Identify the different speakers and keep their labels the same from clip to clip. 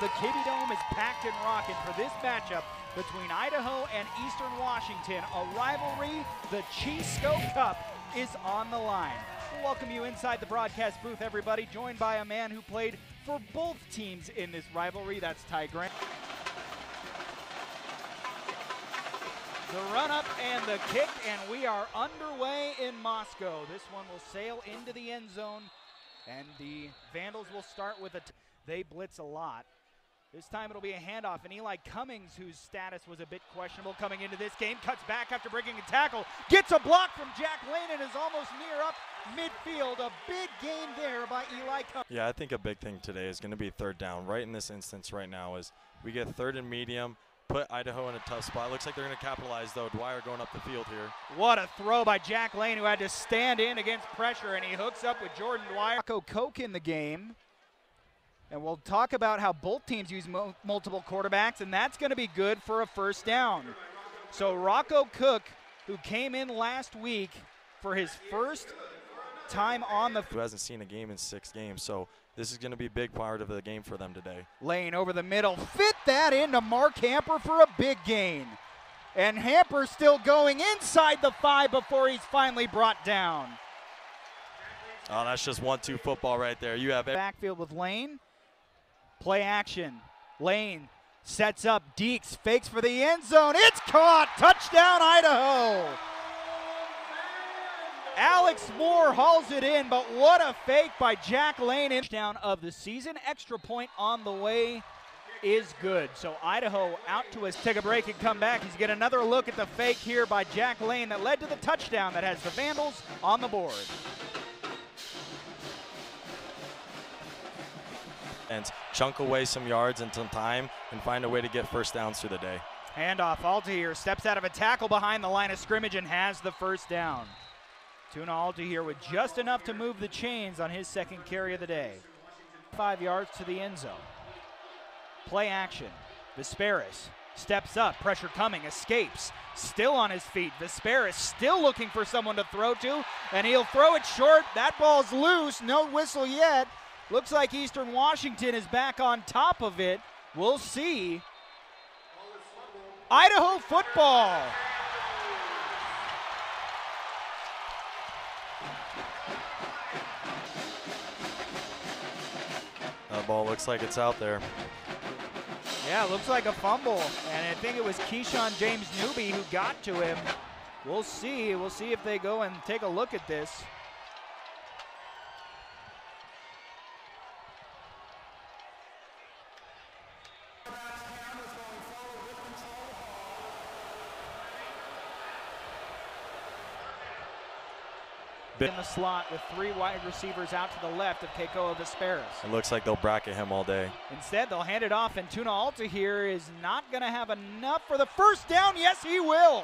Speaker 1: The Kibbe Dome is packed and rocking for this matchup between Idaho and Eastern Washington. A rivalry, the Cheesco Cup is on the line. We'll welcome you inside the broadcast booth, everybody, joined by a man who played for both teams in this rivalry. That's Ty Grant. The run-up and the kick, and we are underway in Moscow. This one will sail into the end zone, and the Vandals will start with they blitz a lot. This time it'll be a handoff, and Eli Cummings, whose status was a bit questionable coming into this game, cuts back after breaking a tackle, gets a block from Jack Lane, and is almost near up midfield. A big game there by Eli Cummings.
Speaker 2: Yeah, I think a big thing today is going to be third down. Right in this instance right now is we get third and medium, put Idaho in a tough spot. Looks like they're going to capitalize, though. Dwyer going up the field here.
Speaker 1: What a throw by Jack Lane, who had to stand in against pressure, and he hooks up with Jordan Dwyer. Rocco Koch in the game. And we'll talk about how both teams use multiple quarterbacks, and that's going to be good for a first down. So Rocco Koch, who came in last week for his first time on the
Speaker 2: who hasn't seen a game in 6 games, so this is going to be a big part of the game for them today.
Speaker 1: Lane over the middle, fit that into Mark Hamper for a big gain. And Hamper still going inside the 5 before he's finally brought down.
Speaker 2: Oh, that's just 1-2 football right there. You have
Speaker 1: backfield with Lane. Play action. Lane sets up. Deeks fakes for the end zone. It's caught. Touchdown, Idaho. Alex Moore hauls it in, but what a fake by Jack Lane. Touchdown of the season. Extra point on the way is good. So Idaho out to us. Take a break and come back. He's get another look at the fake here by Jack Lane that led to the touchdown that has the Vandals on the board.
Speaker 2: And chunk away some yards and some time and find a way to get first downs through the day.
Speaker 1: Handoff, Altair steps out of a tackle behind the line of scrimmage and has the first down. Tuna Altair with just enough to move the chains on his second carry of the day. 5 yards to the end zone. Play action. Vesperis steps up, pressure coming, escapes, still on his feet. Vesperis still looking for someone to throw to, and he'll throw it short. That ball's loose, no whistle yet. Looks like Eastern Washington is back on top of it. We'll see. Idaho football.
Speaker 2: That ball looks like it's out there.
Speaker 1: Yeah, looks like a fumble. And I think it was Keyshawn James Newby who got to him. We'll see. We'll see if they go and take a look at this. In the slot with 3 wide receivers out to the left of Keikoa Vesperis.
Speaker 2: It looks like they'll bracket him all day.
Speaker 1: Instead, they'll hand it off, and Tuna Altair is not going to have enough for the first down. Yes, he will.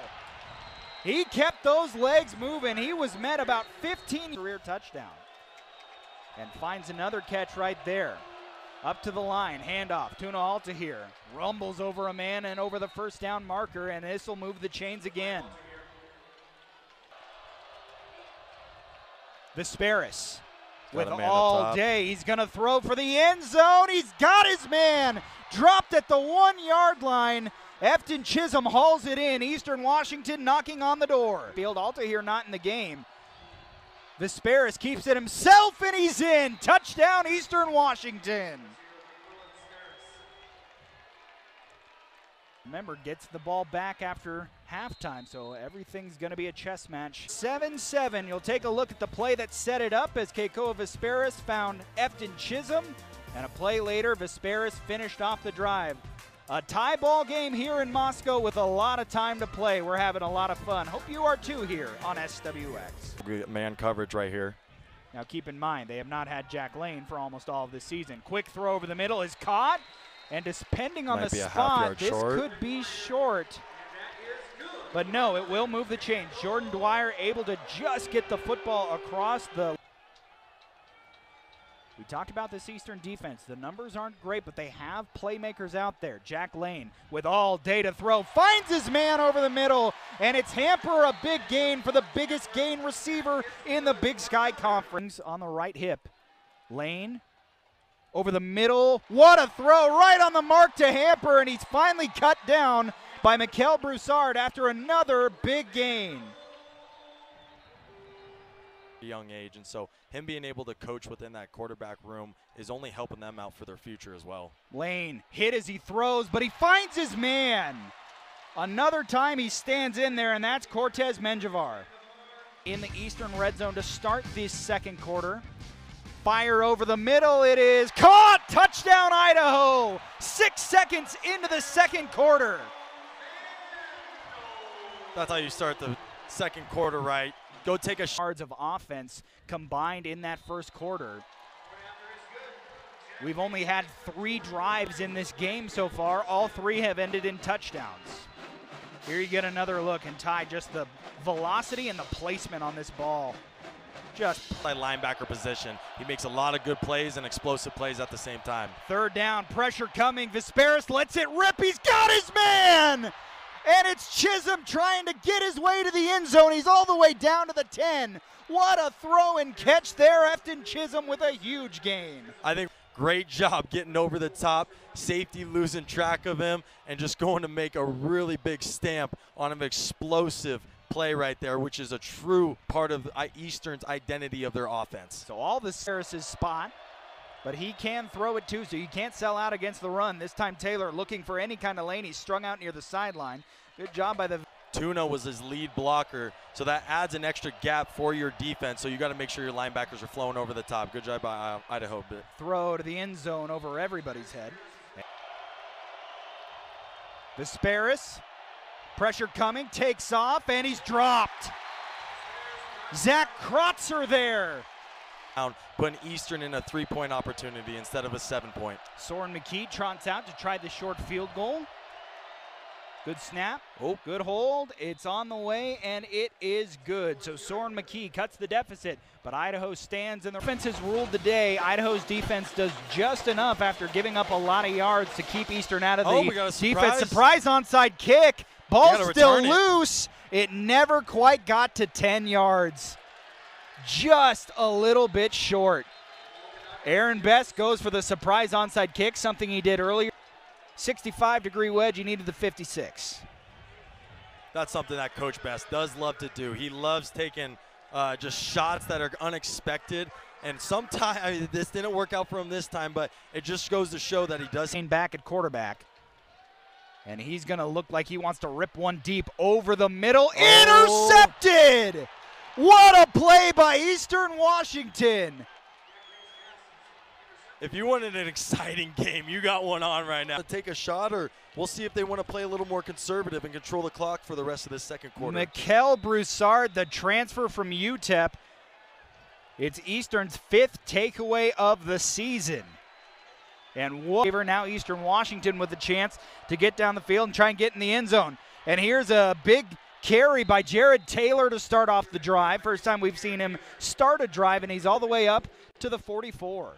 Speaker 1: He kept those legs moving. He was met about 15 career touchdown. And finds another catch right there. Up to the line, handoff, Tuna Altair rumbles over a man and over the first down marker, and this will move the chains again. Vesperis with all day. He's going to throw for the end zone. He's got his man. Dropped at the 1-yard line. Efton Chisholm hauls it in. Eastern Washington knocking on the door. Field Altair not in the game. Vesperis keeps it himself, and he's in. Touchdown, Eastern Washington. Remember, gets the ball back after halftime, so everything's going to be a chess match. 7-7. You'll take a look at the play that set it up as Keikoa Vesperis found Efton Chisholm, and a play later, Vesperis finished off the drive. A tie ball game here in Moscow with a lot of time to play. We're having a lot of fun. Hope you are too here on SWX.
Speaker 2: Man coverage right here.
Speaker 1: Now keep in mind, they have not had Jack Lane for almost all of this season. Quick throw over the middle is caught. And depending on the spot, this could be short. But no, it will move the chains. Jordan Dwyer able to just get the football across the... We talked about this Eastern defense. The numbers aren't great, but they have playmakers out there. Jack Lane with all day to throw. Finds his man over the middle, and it's Hamper, a big gain for the biggest gain receiver in the Big Sky Conference on the right hip. Lane over the middle. What a throw right on the mark to Hamper, and he's finally cut down by Mikel Broussard after another big gain.
Speaker 2: Young age, and so him being able to coach within that quarterback room is only helping them out for their future as well.
Speaker 1: Lane hit as he throws, but he finds his man. Another time he stands in there, and that's Cortez Menjivar. In the Eastern red zone to start this second quarter. Fire over the middle, it is caught! Touchdown Idaho! 6 seconds into the second quarter.
Speaker 2: That's how you start the second quarter right. Go take a
Speaker 1: yards of offense combined in that first quarter. We've only had 3 drives in this game so far. All 3 have ended in touchdowns. Here you get another look, and Ty, just the velocity and the placement on this ball. Just
Speaker 2: by linebacker position. He makes a lot of good plays and explosive plays at the same time.
Speaker 1: Third down, pressure coming. Vesperis lets it rip. He's got his man! And it's Chisholm trying to get his way to the end zone. He's all the way down to the 10. What a throw and catch there, Efton Chisholm with a huge gain.
Speaker 2: I think great job getting over the top, safety losing track of him, and just going to make a really big stamp on an explosive play right there, which is a true part of Eastern's identity of their offense.
Speaker 1: So all this Harris's spot, but he can throw it too, so you can't sell out against the run. This time Taylor looking for any kind of lane. He's strung out near the sideline. Good job by the...
Speaker 2: Tuna was his lead blocker, so that adds an extra gap for your defense, so you got to make sure your linebackers are flowing over the top. Good job by Idaho.
Speaker 1: Throw to the end zone over everybody's head. Vesperis, pressure coming, takes off, and he's dropped. Zach Krotzer there.
Speaker 2: Putting Eastern in a 3-point opportunity instead of a 7-point.
Speaker 1: Soren McKee trots out to try the short field goal. Good snap. Oh, good hold. It's on the way, and it is good. So Soren McKee cuts the deficit, but Idaho stands, and the defense has ruled the day. Idaho's defense does just enough after giving up a lot of yards to keep Eastern out of the defense. Surprise onside kick. Ball still loose. It never quite got to 10 yards. Just a little bit short. Aaron Best goes for the surprise onside kick, something he did earlier. 65-degree wedge, he needed the 56.
Speaker 2: That's something that Coach Best does love to do. He loves taking just shots that are unexpected. And sometimes, this didn't work out for him this time, but it just goes to show that he does.
Speaker 1: Back at quarterback. And he's going to look like he wants to rip one deep over the middle. Oh. Intercepted! What a play by Eastern Washington.
Speaker 2: If you wanted an exciting game, you got one on right now. Take a shot, or we'll see if they want to play a little more conservative and control the clock for the rest of this second quarter.
Speaker 1: Mikel Broussard, the transfer from UTEP. It's Eastern's 5th takeaway of the season. And now Eastern Washington with a chance to get down the field and try and get in the end zone. And here's a big carry by Jared Taylor to start off the drive. First time we've seen him start a drive, and he's all the way up to the 44.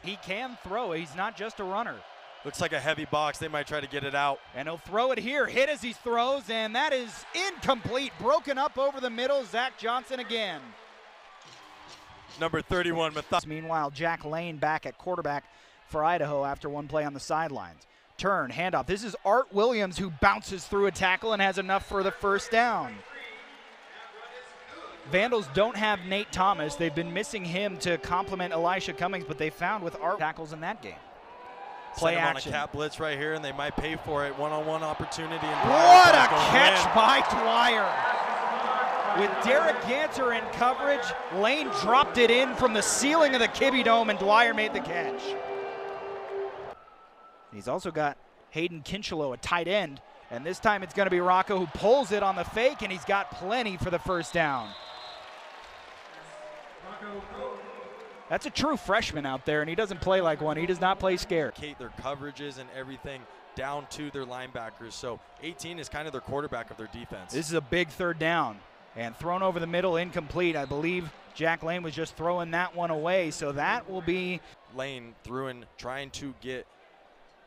Speaker 1: He can throw. He's not just a runner.
Speaker 2: Looks like a heavy box. They might try to get it out.
Speaker 1: And he'll throw it here. Hit as he throws, and that is incomplete. Broken up over the middle. Zach Johnson again.
Speaker 2: Number 31,
Speaker 1: Meanwhile, Jack Lane back at quarterback for Idaho after one play on the sidelines. Turn, handoff. This is Art Williams who bounces through a tackle and has enough for the first down. Vandals don't have Nate Thomas. They've been missing him to complement Elisha Cummings, but they found with Art tackles in that game. Play action.
Speaker 2: On a cap blitz right here, and they might pay for it. One-on-one opportunity. And
Speaker 1: what a catch by Dwyer. With Derek Ganter in coverage, Lane dropped it in from the ceiling of the Kibbe Dome, and Dwyer made the catch. He's also got Hayden Kinchelo, a tight end, and this time it's going to be Rocco who pulls it on the fake, and he's got plenty for the first down. That's a true freshman out there, and he doesn't play like one. He does not play scared.
Speaker 2: Their coverages and everything down to their linebackers. So 18 is kind of their quarterback of their defense.
Speaker 1: This is a big third down, and thrown over the middle, incomplete. I believe Jack Lane was just throwing that one away, so that will be.
Speaker 2: Lane threw in, trying to get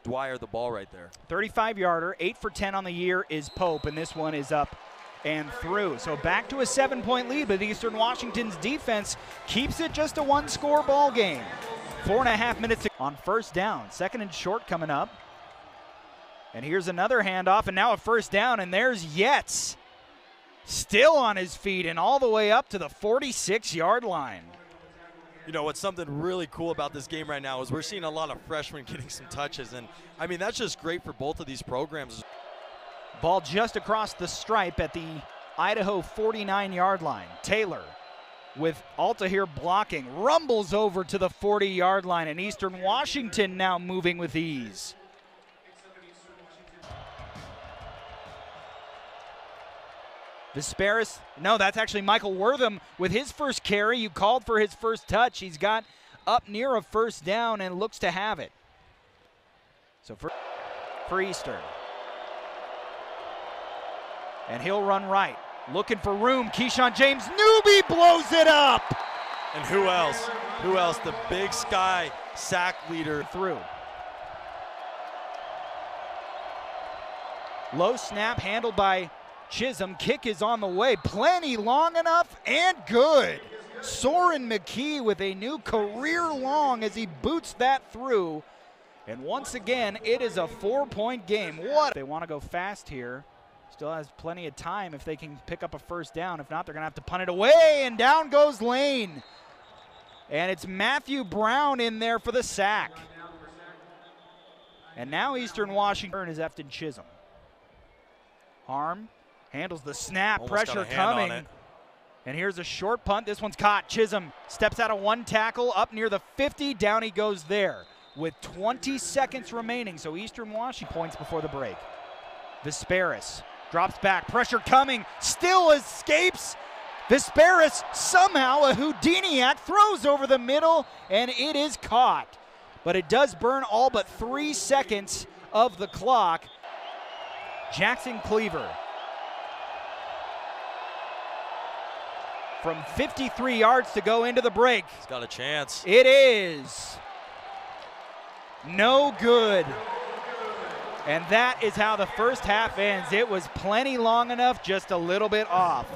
Speaker 2: Dwyer the ball right there.
Speaker 1: 35-yarder, 8 for 10 on the year is Pope, and this one is up and through. So back to a 7-point lead, but Eastern Washington's defense keeps it just a one-score ball game. 4.5 minutes on first down. Second and short coming up. And here's another handoff, and now a first down, and there's Yetz. Still on his feet and all the way up to the 46-yard line.
Speaker 2: You know, what's something really cool about this game right now is we're seeing a lot of freshmen getting some touches, and I mean, that's just great for both of these programs.
Speaker 1: Ball just across the stripe at the Idaho 49-yard line. Taylor with Alta here blocking, rumbles over to the 40-yard line, and Eastern Washington now moving with ease. Vesperis, no, that's actually Michael Wortham with his first carry. You called for his first touch. He's got up near a first down and looks to have it. So for Eastern. And he'll run right. Looking for room. Keyshawn James Newby blows it up.
Speaker 2: And who else? Who else? The Big Sky sack leader.
Speaker 1: Through. Low snap handled by Chisholm. Kick is on the way. Plenty long enough and good. Soren McKee with a new career long as he boots that through. And once again, it is a 4-point game. What? They want to go fast here. Still has plenty of time if they can pick up a first down. If not, they're going to have to punt it away, and down goes Lane. And it's Matthew Brown in there for the sack. And now Eastern Washington is Efton Chisholm. Harm handles the snap,
Speaker 2: almost
Speaker 1: pressure coming. And here's a short punt. This one's caught. Chisholm steps out of one tackle up near the 50. Down he goes there with 20 seconds remaining. So Eastern Washington points before the break. Vesperis drops back, pressure coming, still escapes. Vesperis somehow, a Houdiniac, throws over the middle, and it is caught. But it does burn all but 3 seconds of the clock. Jackson Cleaver from 53 yards to go into the break.
Speaker 2: He's got a chance.
Speaker 1: It is no good. And that is how the first half ends. It was plenty long enough, just a little bit off.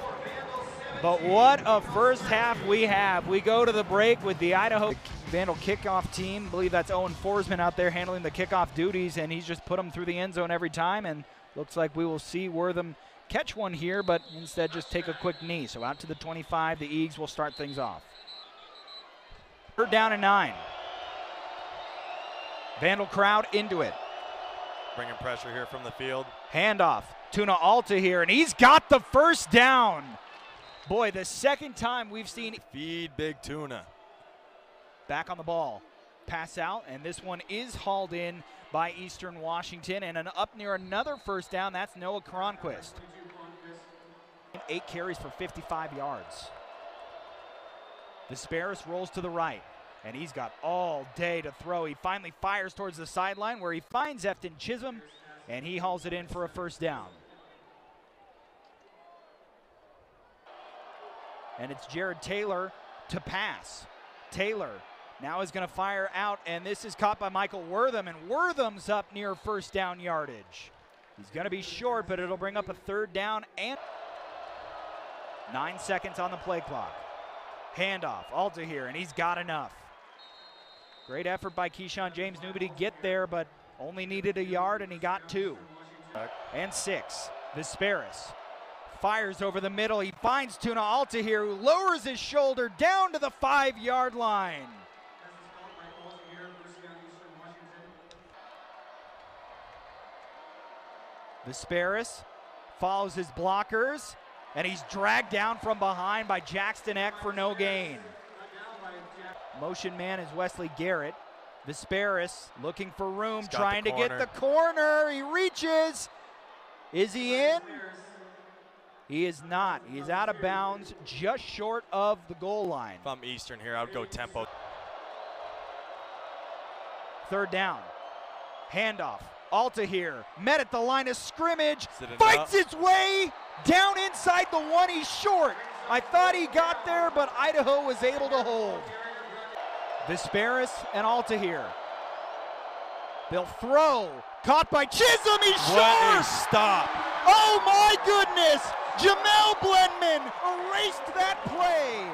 Speaker 1: But what a first half we have. We go to the break with the Idaho Vandal kickoff team. I believe that's Owen Forsman out there handling the kickoff duties, and he's just put them through the end zone every time. And looks like we will see Wortham catch one here, but instead just take a quick knee. So out to the 25, the Eags will start things off. Third down and 9. Vandal crowd into it.
Speaker 2: Bringing pressure here from the field.
Speaker 1: Handoff. Tuna Alta here, and he's got the first down. Boy, the second time we've seen.
Speaker 2: Feed Big Tuna.
Speaker 1: Back on the ball. Pass out, and this one is hauled in by Eastern Washington, and up near another first down. That's Noah Cronquist. 8 carries for 55 yards. Vesperis rolls to the right, and he's got all day to throw. He finally fires towards the sideline where he finds Efton Chisholm, and he hauls it in for a first down. And it's Jared Taylor to pass. Taylor now is going to fire out, and this is caught by Michael Wortham, and Wortham's up near first down yardage. He's going to be short, but it'll bring up a third down and 9 seconds on the play clock. Handoff, Alta here, and he's got enough. Great effort by Keyshawn James Newby to get there, but only needed a yard, and he got 2. And 6. Vesperis fires over the middle. He finds Tuna Alta here, who lowers his shoulder down to the 5-yard line. Vesperis follows his blockers, and he's dragged down from behind by Jackson Eck for no gain. Motion man is Wesley Garrett. Vesperis looking for room, trying to get the corner. He reaches. Is he in? He is not. He is out of bounds, just short of the goal line.
Speaker 2: If I'm Eastern here, I would go tempo.
Speaker 1: Third down. Handoff. Alta here, met at the line of scrimmage,
Speaker 2: Fights
Speaker 1: fights his way down inside the 1. He's short. I thought he got there, but Idaho was able to hold. Vesperis and Alta here. They'll throw. Caught by Chisholm. He's short.
Speaker 2: What a stop.
Speaker 1: Oh my goodness. Jamel Blenman erased that play.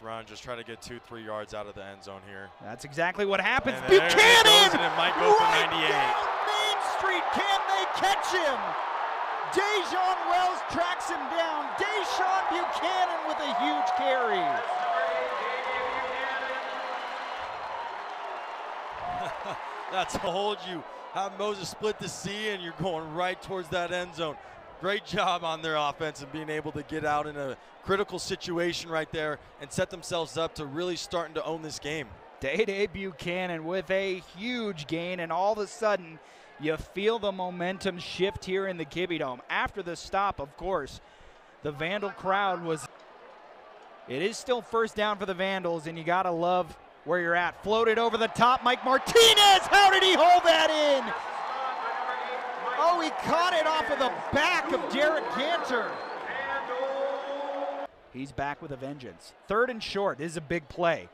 Speaker 2: run, just try to get 2-3 yards out of the end zone here.
Speaker 1: That's exactly what happens.
Speaker 2: And
Speaker 1: Buchanan!
Speaker 2: It, and it might go for 98.
Speaker 1: Down Main Street, can they catch him? Dejon Wells tracks him down. Deshaun Buchanan with a huge carry.
Speaker 2: That's to hold you. Have Moses split the C and you're going right towards that end zone. Great job on their offense and being able to get out in a critical situation right there and set themselves up to really starting to own this game.
Speaker 1: Day Buchanan with a huge gain, and all of a sudden you feel the momentum shift here in the Kibbe Dome. After the stop, of course, the Vandal crowd was. It is still first down for the Vandals, and you gotta love where you're at. Floated over the top, Mike Martinez. How did he hold that in? Oh, he caught it off of the back of Derek Cantor. He's back with a vengeance. 3rd and short. This is a big play.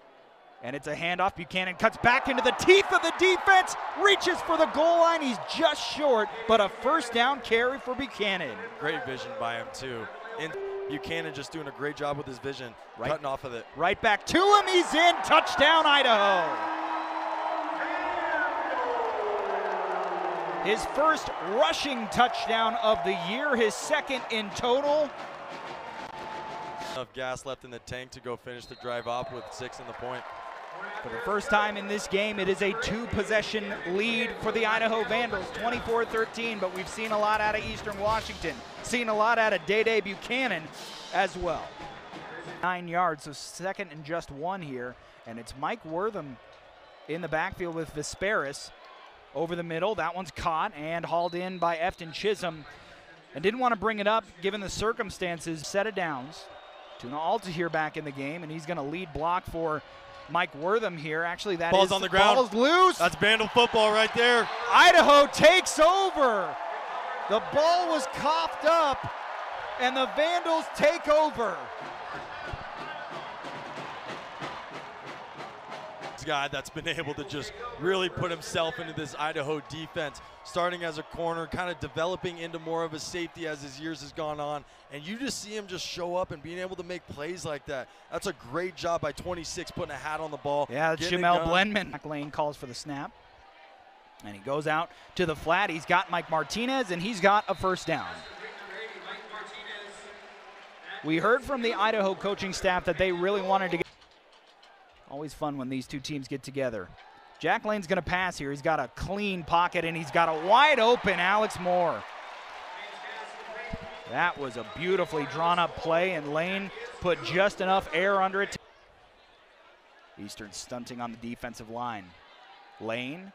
Speaker 1: And it's a handoff. Buchanan cuts back into the teeth of the defense, reaches for the goal line. He's just short, but a first down carry for Buchanan.
Speaker 2: Great vision by him, too. And Buchanan just doing a great job with his vision, cutting off of it.
Speaker 1: Right back to him. He's in. Touchdown, Idaho. His first rushing touchdown of the year, his 2nd in total.
Speaker 2: Enough gas left in the tank to go finish the drive off with 6 in the point.
Speaker 1: For the first time in this game, it is a 2-possession lead for the Idaho Vandals, 24-13, but we've seen a lot out of Eastern Washington, seen a lot out of Day Buchanan as well. 9 yards, so 2nd and just 1 here, and it's Mike Wortham in the backfield with Vesperis over the middle. That one's caught and hauled in by Efton Chisholm, and didn't want to bring it up given the circumstances. Set of downs. Tuna Alta here back in the game, and he's going to lead block for Mike Wortham here. Actually, that
Speaker 2: ball's on the ground.
Speaker 1: Ball's loose.
Speaker 2: That's Vandal football right there.
Speaker 1: Idaho takes over. The ball was coughed up, and the Vandals take over.
Speaker 2: This guy that's been able to just really put himself into this Idaho defense, starting as a corner, kind of developing into more of a safety as his years has gone on, and you just see him just show up and being able to make plays like that. That's a great job by 26, putting a hat on the ball.
Speaker 1: Yeah, that's Jamel Blendman. Lane calls for the snap, and he goes out to the flat. He's got Mike Martinez, and he's got a first down. We heard from the Idaho coaching staff that they really wanted to get. Always fun when these two teams get together. Jack Lane's going to pass here. He's got a clean pocket, and he's got a wide open Alex Moore. That was a beautifully drawn up play, and Lane put just enough air under it. Eastern stunting on the defensive line. Lane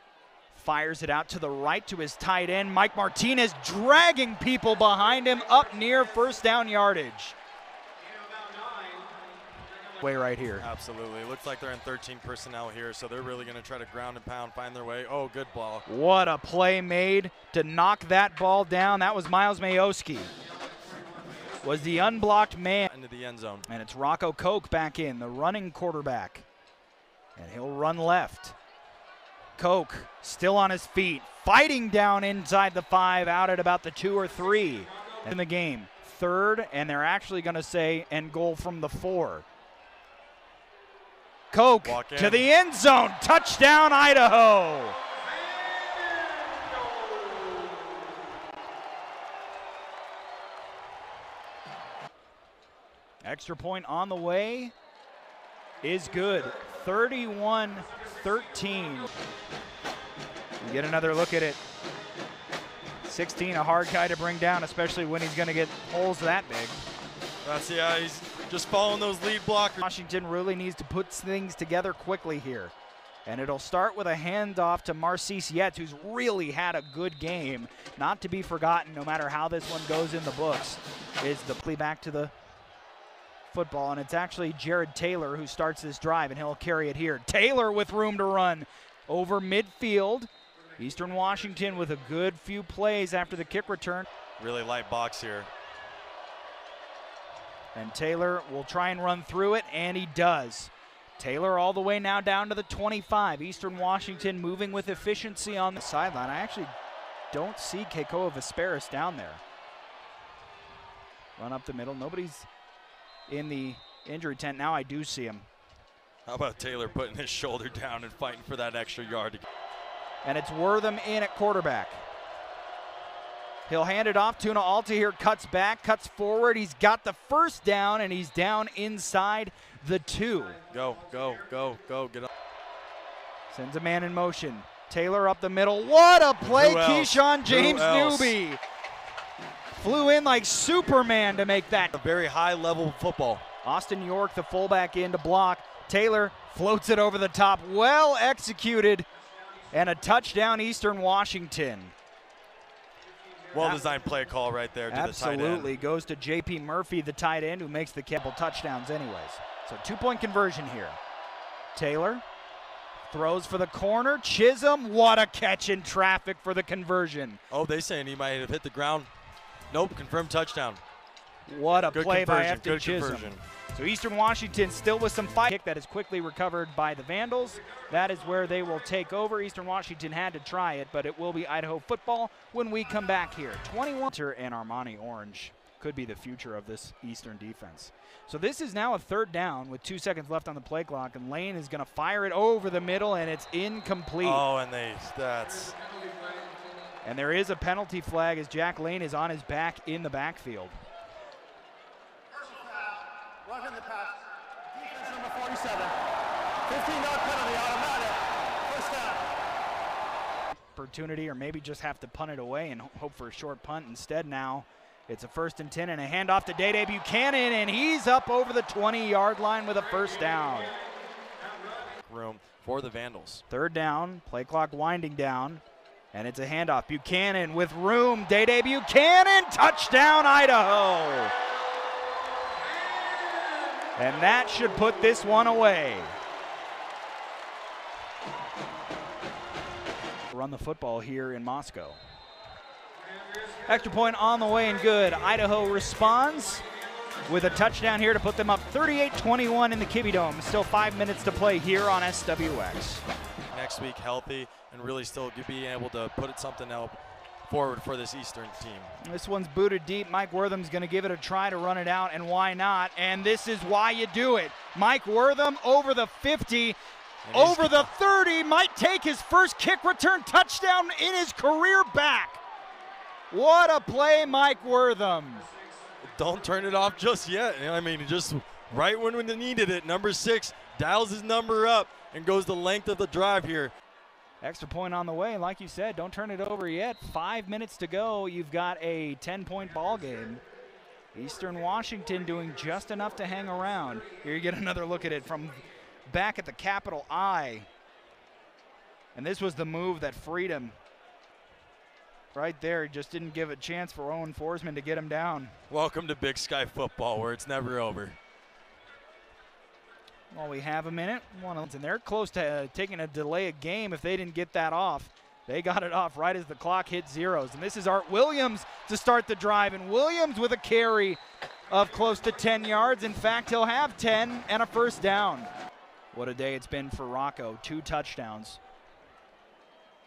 Speaker 1: fires it out to the right to his tight end. Mike Martinez dragging people behind him up near first down yardage. Way right here.
Speaker 2: Absolutely. It looks like they're in 13 personnel here, so they're really going to try to ground and pound, find their way. Oh, good ball.
Speaker 1: What a play made to knock that ball down. That was Miles Mayoski. Was the unblocked man.
Speaker 2: Into the end zone.
Speaker 1: And it's Rocco Koch back in, the running quarterback. And he'll run left. Koch still on his feet, fighting down inside the 5, out at about the 2 or 3 in the game. 3rd, and they're actually going to say end goal from the 4. Koch to the end zone. Touchdown, Idaho. Extra point on the way is good. 31-13. We get another look at it. 16, a hard guy to bring down, especially when he's going to get holes that big.
Speaker 2: That's, yeah, he's just following those lead blockers.
Speaker 1: Washington really needs to put things together quickly here. And it'll start with a handoff to Marcis Yetz, who's really had a good game. Not to be forgotten, no matter how this one goes in the books, is the play back to the football. And it's actually Jared Taylor who starts this drive, and he'll carry it here. Taylor with room to run over midfield. Eastern Washington with a good few plays after the kick return.
Speaker 2: Really light box here.
Speaker 1: And Taylor will try and run through it, and he does. Taylor all the way now down to the 25. Eastern Washington moving with efficiency on the sideline. I actually don't see Keikoa Vesperis down there. Run up the middle. Nobody's in the injury tent. Now I do see him.
Speaker 2: How about Taylor putting his shoulder down and fighting for that extra yard?
Speaker 1: And it's Wortham in at quarterback. He'll hand it off. Tuna Alta here cuts back, cuts forward. He's got the first down, and he's down inside the 2.
Speaker 2: Go, go, go, go. Get up.
Speaker 1: Sends a man in motion. Taylor up the middle. What a play. Keyshawn James Newby flew in like Superman to make that.
Speaker 2: A very high level football.
Speaker 1: Austin York, the fullback, in to block. Taylor floats it over the top. Well executed. And a touchdown, Eastern Washington.
Speaker 2: Well-designed play call right there to the tight end.
Speaker 1: Absolutely. Goes to J.P. Murphy, the tight end, who makes the couple touchdowns anyways. So 2-point conversion here. Taylor throws for the corner. Chisholm, what a catch in traffic for the conversion.
Speaker 2: Oh, they saying he might have hit the ground. Nope, confirmed touchdown.
Speaker 1: What a play by Efton Chisholm.
Speaker 2: Conversion.
Speaker 1: So Eastern Washington still with some fight. Kick that is quickly recovered by the Vandals. That is where they will take over. Eastern Washington had to try it, but it will be Idaho football when we come back here. 21 and Armani Orange could be the future of this Eastern defense. So this is now a 3rd down with 2 seconds left on the play clock, and Lane is going to fire it over the middle, and it's incomplete.
Speaker 2: Oh, and that's.
Speaker 1: And there is a penalty flag as Jack Lane is on his back in the backfield.
Speaker 3: Roughing the pass. Defense number 47. 15-yard penalty, automatic. First down.
Speaker 1: Opportunity, or maybe just have to punt it away and hope for a short punt. Instead now, it's a 1st and 10 and a handoff to Day Buchanan, and he's up over the 20-yard line with a first down.
Speaker 2: Room for the Vandals.
Speaker 1: 3rd down, play clock winding down, and it's a handoff. Buchanan with room. Day Buchanan, touchdown Idaho. And that should put this one away. Run the football here in Moscow. Extra point on the way and good. Idaho responds with a touchdown here to put them up 38-21 in the Kibbe Dome. Still 5 minutes to play here on SWX.
Speaker 2: Next week healthy and really still being able to put something else forward for this Eastern team.
Speaker 1: This one's booted deep. Mike Wortham's going to give it a try to run it out, and why not? And this is why you do it. Mike Wortham over the 50, over the 30, might take his first kick return touchdown in his career back. What a play, Mike Wortham.
Speaker 2: Don't turn it off just yet. I mean, just right when they needed it, number 6 dials his number up and goes the length of the drive here.
Speaker 1: Extra point on the way, and like you said, don't turn it over yet. 5 minutes to go. You've got a 10-point ball game. Eastern Washington doing just enough to hang around. Here you get another look at it from back at the capital I. And this was the move that freed him. Right there, just didn't give a chance for Owen Forsman to get him down.
Speaker 2: Welcome to Big Sky football, where it's never over.
Speaker 1: Well, we have a minute. And they're close to taking a delay of game if they didn't get that off. They got it off right as the clock hit zeros. And this is Art Williams to start the drive. And Williams with a carry of close to 10 yards. In fact, he'll have 10 and a first down. What a day it's been for Rocco. 2 touchdowns.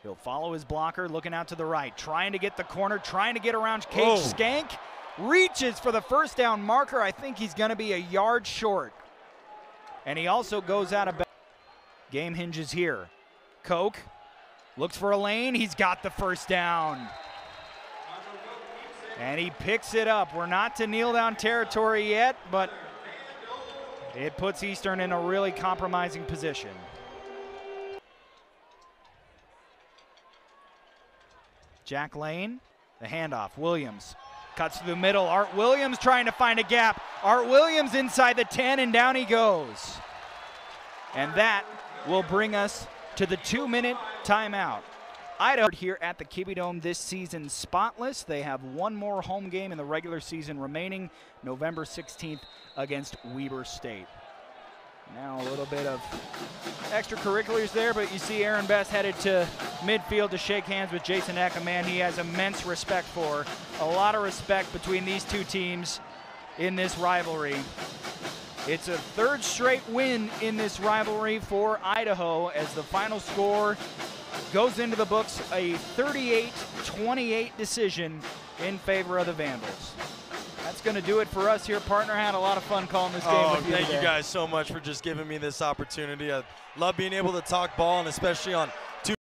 Speaker 1: He'll follow his blocker, looking out to the right, trying to get the corner, trying to get around Cage Skank. Reaches for the first down marker. I think he's going to be a yard short. And he also goes out of bounds. Game hinges here. Koch looks for a lane. He's got the first down. And he picks it up. We're not to kneel down territory yet, but it puts Eastern in a really compromising position. Jack Lane, the handoff. Williams cuts through the middle. Art Williams trying to find a gap. Art Williams inside the 10, and down he goes. And that will bring us to the 2-minute timeout. Idaho here at the Kibbe Dome this season spotless. They have one more home game in the regular season remaining, November 16th against Weber State. Now a little bit of extracurriculars there, but you see Aaron Best headed to midfield to shake hands with Jason Eck, a man he has immense respect for. A lot of respect between these two teams in this rivalry. It's a 3rd straight win in this rivalry for Idaho as the final score goes into the books, a 38-28 decision in favor of the Vandals. That's going to do it for us here. Partner, had a lot of fun calling this game with you
Speaker 2: Thank
Speaker 1: today.
Speaker 2: you guys so much for just giving me this opportunity. I love being able to talk ball, and especially on